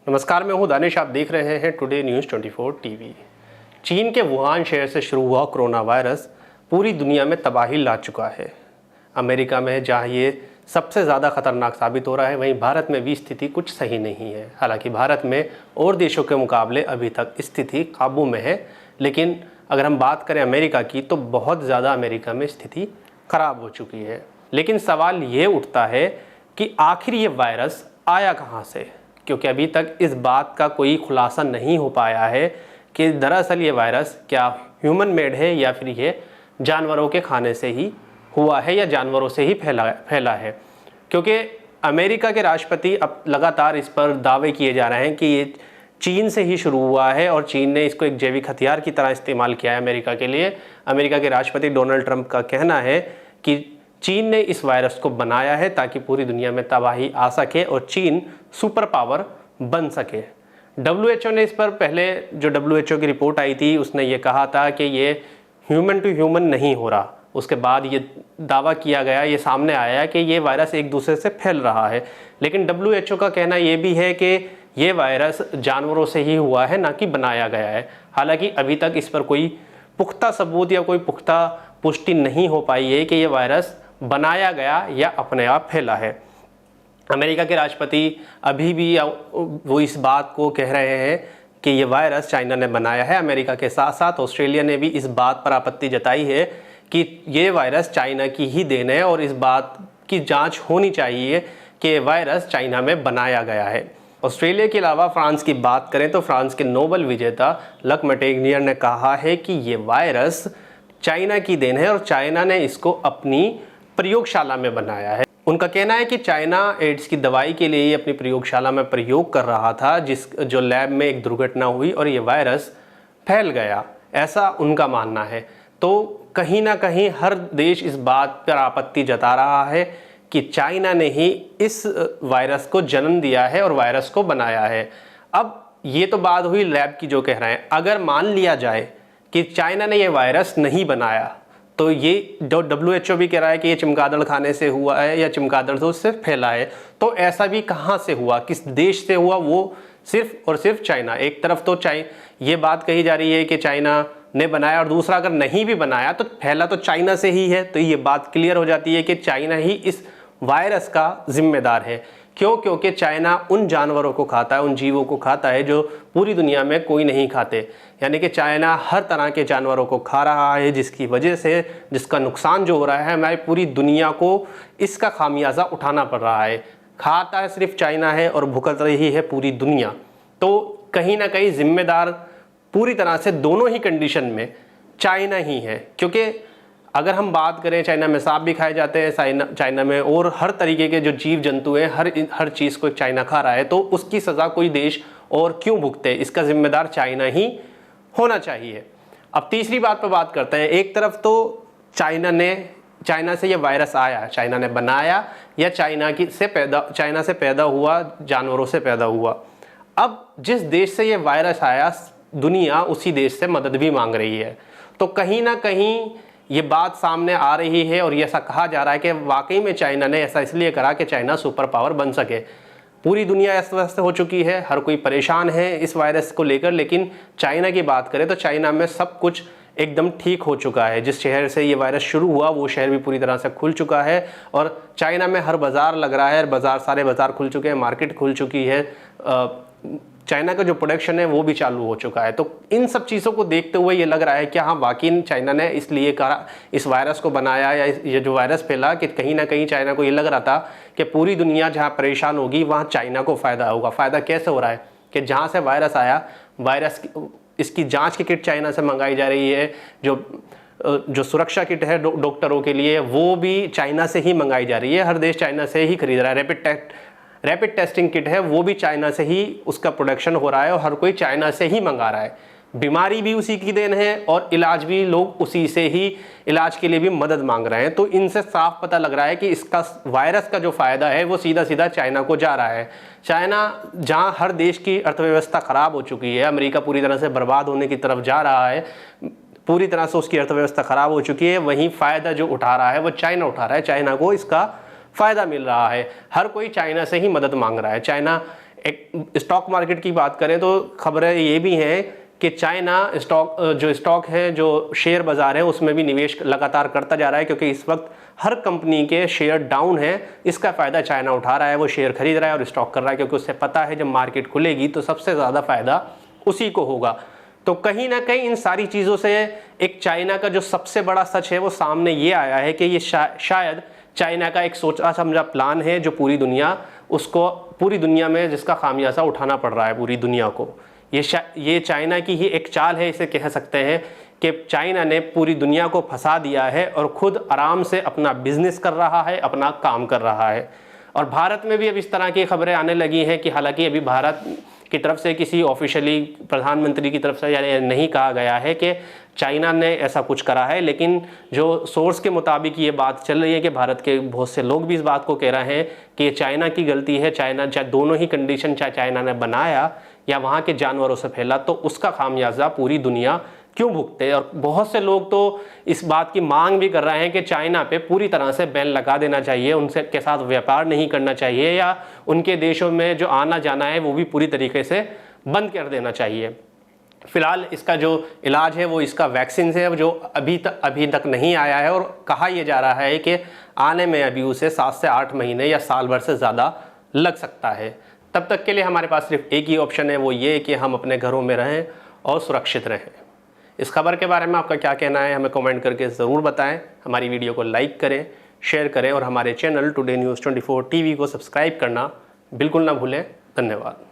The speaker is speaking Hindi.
नमस्कार, मैं हूं दानिश। आप देख रहे हैं टुडे न्यूज़ 24 टीवी। चीन के वुहान शहर से शुरू हुआ कोरोना वायरस पूरी दुनिया में तबाही ला चुका है। अमेरिका में जहां ये सबसे ज़्यादा खतरनाक साबित हो रहा है, वहीं भारत में भी स्थिति कुछ सही नहीं है। हालांकि भारत में और देशों के मुकाबले अभी तक स्थिति काबू में है, लेकिन अगर हम बात करें अमेरिका की तो बहुत ज़्यादा अमेरिका में स्थिति खराब हो चुकी है। लेकिन सवाल ये उठता है कि आखिर ये वायरस आया कहाँ से, क्योंकि अभी तक इस बात का कोई खुलासा नहीं हो पाया है कि दरअसल ये वायरस क्या ह्यूमन मेड है या फिर ये जानवरों के खाने से ही हुआ है या जानवरों से ही फैला है। क्योंकि अमेरिका के राष्ट्रपति अब लगातार इस पर दावे किए जा रहे हैं कि ये चीन से ही शुरू हुआ है और चीन ने इसको एक जैविक हथियार की तरह इस्तेमाल किया है अमेरिका के लिए। अमेरिका के राष्ट्रपति डोनाल्ड ट्रंप का कहना है कि चीन ने इस वायरस को बनाया है ताकि पूरी दुनिया में तबाही आ सके और चीन सुपर पावर बन सके। WHO ने इस पर पहले जो WHO की रिपोर्ट आई थी उसने ये कहा था कि ये ह्यूमन टू ह्यूमन नहीं हो रहा। उसके बाद ये दावा किया गया, ये सामने आया कि ये वायरस एक दूसरे से फैल रहा है। लेकिन WHO का कहना ये भी है कि ये वायरस जानवरों से ही हुआ है, ना कि बनाया गया है। हालांकि अभी तक इस पर कोई पुख्ता सबूत या कोई पुख्ता पुष्टि नहीं हो पाई है कि ये वायरस बनाया गया या अपने आप फैला है। अमेरिका के राष्ट्रपति अभी भी वो इस बात को कह रहे हैं कि ये वायरस चाइना ने बनाया है। अमेरिका के साथ साथ ऑस्ट्रेलिया ने भी इस बात पर आपत्ति जताई है कि ये वायरस चाइना की ही देन है और इस बात की जांच होनी चाहिए कि ये वायरस चाइना में बनाया गया है। ऑस्ट्रेलिया के अलावा फ्रांस की बात करें तो फ्रांस के नोबेल विजेता लक मेटेग्नियर ने कहा है कि ये वायरस चाइना की देन है और चाइना ने इसको अपनी प्रयोगशाला में बनाया है। उनका कहना है कि चाइना एड्स की दवाई के लिए अपनी प्रयोगशाला में प्रयोग कर रहा था, जो लैब में एक दुर्घटना हुई और ये वायरस फैल गया, ऐसा उनका मानना है। तो कहीं ना कहीं हर देश इस बात पर आपत्ति जता रहा है कि चाइना ने ही इस वायरस को जन्म दिया है और वायरस को बनाया है। अब ये तो बात हुई लैब की जो कह रहे हैं। अगर मान लिया जाए कि चाइना ने ये वायरस नहीं बनाया तो ये WHO भी कह रहा है कि ये चमगादड़ खाने से हुआ है या चमगादड़ से उससे फैला है। तो ऐसा भी कहाँ से हुआ, किस देश से हुआ, वो सिर्फ और सिर्फ चाइना। एक तरफ तो ये बात कही जा रही है कि चाइना ने बनाया और दूसरा अगर नहीं भी बनाया तो फैला तो चाइना से ही है। तो ये बात क्लियर हो जाती है कि चाइना ही इस वायरस का जिम्मेदार है। क्यों? क्योंकि चाइना उन जानवरों को खाता है, उन जीवों को खाता है जो पूरी दुनिया में कोई नहीं खाते। यानी कि चाइना हर तरह के जानवरों को खा रहा है, जिसकी वजह से जिसका नुकसान जो हो रहा है हमारी पूरी दुनिया को इसका खामियाजा उठाना पड़ रहा है। खाता है सिर्फ चाइना है और भुगत रही है पूरी दुनिया। तो कहीं ना कहीं जिम्मेदार पूरी तरह से दोनों ही कंडीशन में चाइना ही है। क्योंकि अगर हम बात करें, चाइना में सांप भी खाए जाते हैं, चाइना में और हर तरीके के जो जीव जंतु हैं, हर चीज़ को चाइना खा रहा है, तो उसकी सज़ा कोई देश और क्यों भुगते? इसका जिम्मेदार चाइना ही होना चाहिए। अब तीसरी बात पर बात करते हैं। एक तरफ तो चाइना से ये वायरस आया, चाइना ने बनाया या चाइना से पैदा हुआ, जानवरों से पैदा हुआ। अब जिस देश से ये वायरस आया, दुनिया उसी देश से मदद भी मांग रही है। तो कहीं ना कहीं ये बात सामने आ रही है और ये ऐसा कहा जा रहा है कि वाकई में चाइना ने ऐसा इसलिए करा कि चाइना सुपर पावर बन सके। पूरी दुनिया अस्त व्यस्त हो चुकी है, हर कोई परेशान है इस वायरस को लेकर। लेकिन चाइना की बात करें तो चाइना में सब कुछ एकदम ठीक हो चुका है। जिस शहर से ये वायरस शुरू हुआ वो शहर भी पूरी तरह से खुल चुका है और चाइना में हर बाज़ार लग रहा है, सारे बाज़ार खुल चुके हैं, मार्केट खुल चुकी है, चाइना का जो प्रोडक्शन है वो भी चालू हो चुका है। तो इन सब चीज़ों को देखते हुए ये लग रहा है कि हाँ, वाकई चाइना ने इसलिए कहा, इस वायरस को बनाया या ये जो वायरस फैला, कि कहीं ना कहीं चाइना को ये लग रहा था कि पूरी दुनिया जहाँ परेशान होगी वहाँ चाइना को फ़ायदा होगा। फ़ायदा कैसे हो रहा है कि जहाँ से वायरस आया, इसकी जाँच की किट चाइना से मंगाई जा रही है। जो सुरक्षा किट है डॉक्टरों के लिए वो भी चाइना से ही मंगाई जा रही है। हर देश चाइना से ही खरीद रहा है। रैपिड टेस्टिंग किट है वो भी चाइना से ही उसका प्रोडक्शन हो रहा है और हर कोई चाइना से ही मंगा रहा है। बीमारी भी उसी की देन है और इलाज भी लोग उसी से ही इलाज के लिए भी मदद मांग रहे हैं। तो इनसे साफ पता लग रहा है कि इसका वायरस का जो फ़ायदा है वो सीधा सीधा चाइना को जा रहा है। चाइना जहां हर देश की अर्थव्यवस्था ख़राब हो चुकी है, अमेरिका पूरी तरह से बर्बाद होने की तरफ जा रहा है, पूरी तरह से उसकी अर्थव्यवस्था ख़राब हो चुकी है, वहीं फ़ायदा जो उठा रहा है वो चाइना उठा रहा है। चाइना को इसका फ़ायदा मिल रहा है, हर कोई चाइना से ही मदद मांग रहा है। चाइना एक स्टॉक मार्केट की बात करें तो खबरें ये भी हैं कि चाइना स्टॉक है, जो शेयर बाज़ार है, उसमें भी निवेश लगातार करता जा रहा है, क्योंकि इस वक्त हर कंपनी के शेयर डाउन है। इसका फ़ायदा चाइना उठा रहा है, वो शेयर खरीद रहा है और स्टॉक कर रहा है, क्योंकि उससे पता है जब मार्केट खुलेगी तो सबसे ज़्यादा फ़ायदा उसी को होगा। तो कहीं ना कहीं इन सारी चीज़ों से एक चाइना का जो सबसे बड़ा सच है वो सामने ये आया है कि ये शायद चाइना का एक सोचा समझा प्लान है, जो पूरी दुनिया में जिसका खामियाजा उठाना पड़ रहा है पूरी दुनिया को। ये चाइना की ही एक चाल है, इसे कह सकते हैं कि चाइना ने पूरी दुनिया को फंसा दिया है और खुद आराम से अपना बिजनेस कर रहा है, अपना काम कर रहा है। और भारत में भी अब इस तरह की खबरें आने लगी हैं कि हालांकि अभी भारत की तरफ से किसी ऑफिशियली प्रधानमंत्री की तरफ से नहीं कहा गया है कि चाइना ने ऐसा कुछ करा है, लेकिन जो सोर्स के मुताबिक ये बात चल रही है कि भारत के बहुत से लोग भी इस बात को कह रहे हैं कि ये चाइना की गलती है। चाइना चाहे दोनों ही कंडीशन चाहे चाइना ने बनाया या वहाँ के जानवरों से फैला, तो उसका खामियाजा पूरी दुनिया क्यों भुगते। और बहुत से लोग तो इस बात की मांग भी कर रहे हैं कि चाइना पे पूरी तरह से बैन लगा देना चाहिए, उनसे के साथ व्यापार नहीं करना चाहिए, या उनके देशों में जो आना जाना है वो भी पूरी तरीके से बंद कर देना चाहिए। फिलहाल इसका जो इलाज है वो इसका वैक्सीन है, जो अभी तक नहीं आया है, और कहा यह जा रहा है कि आने में अभी उसे 7 से 8 महीने या साल भर से ज़्यादा लग सकता है। तब तक के लिए हमारे पास सिर्फ एक ही ऑप्शन है, वो ये कि हम अपने घरों में रहें और सुरक्षित रहें। इस खबर के बारे में आपका क्या कहना है हमें कमेंट करके ज़रूर बताएं। हमारी वीडियो को लाइक करें, शेयर करें और हमारे चैनल टुडे न्यूज़ 24 टीवी को सब्सक्राइब करना बिल्कुल ना भूलें। धन्यवाद।